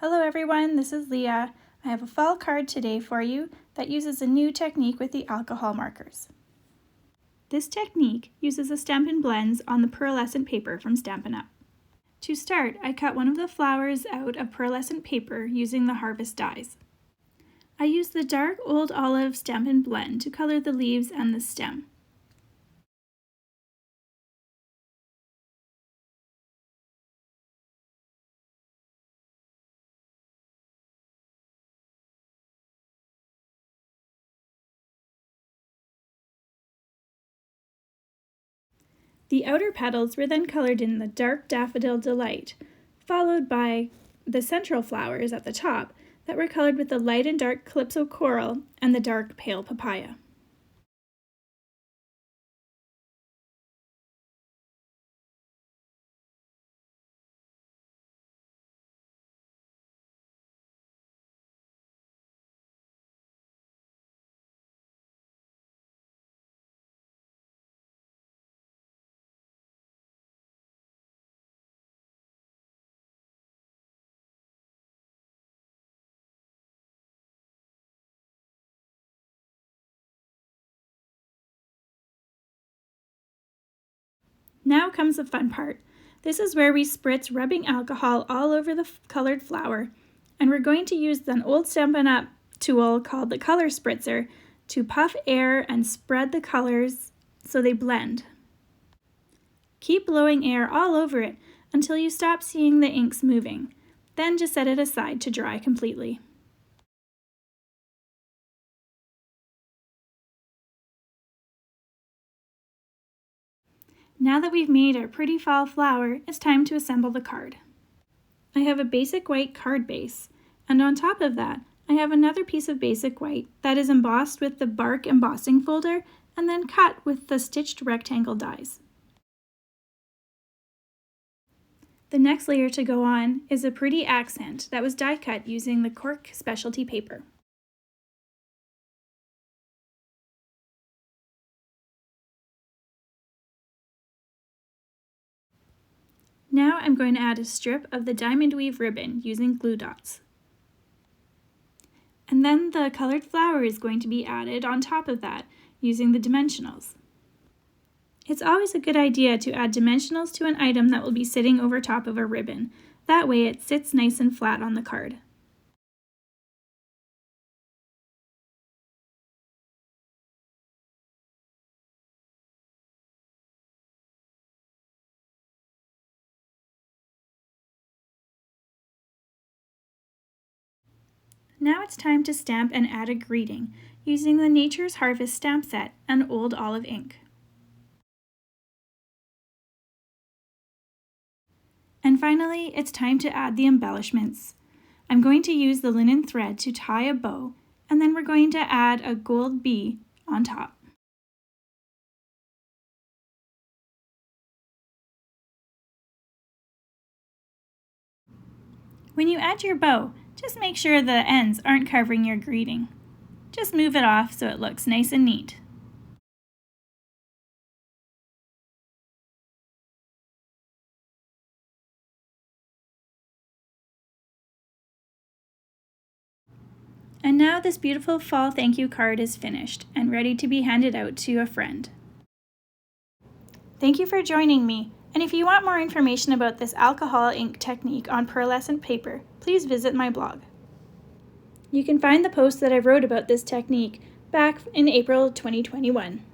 Hello everyone, this is Leah. I have a fall card today for you that uses a new technique with the alcohol markers. This technique uses the Stampin Blends on the pearlescent paper from Stampin Up. To start, I cut one of the flowers out of pearlescent paper using the harvest dies. I used the dark old olive Stampin Blend to color the leaves and the stem. The outer petals were then colored in the dark Daffodil Delight, followed by the central flowers at the top that were colored with the light and dark Calypso Coral and the dark Pale Papaya. Now comes the fun part. This is where we spritz rubbing alcohol all over the colored flower, and we're going to use an old Stampin' Up tool called the color spritzer to puff air and spread the colors so they blend. Keep blowing air all over it until you stop seeing the inks moving. Then just set it aside to dry completely. Now that we've made our pretty fall flower, it's time to assemble the card. I have a basic white card base, and on top of that, I have another piece of basic white that is embossed with the bark embossing folder and then cut with the stitched rectangle dies. The next layer to go on is a pretty accent that was die cut using the Cork Specialty Paper. Now I'm going to add a strip of the diamond weave ribbon using glue dots. And then the colored flower is going to be added on top of that using the dimensionals. It's always a good idea to add dimensionals to an item that will be sitting over top of a ribbon. That way it sits nice and flat on the card. Now it's time to stamp and add a greeting using the Nature's Harvest stamp set and old olive ink. And finally, it's time to add the embellishments. I'm going to use the linen thread to tie a bow, and then we're going to add a gold bee on top. When you add your bow, just make sure the ends aren't covering your greeting. Just move it off so it looks nice and neat. And now this beautiful fall thank you card is finished and ready to be handed out to a friend. Thank you for joining me, and if you want more information about this alcohol ink technique on pearlescent paper, please visit my blog. You can find the post that I wrote about this technique back in April 2021.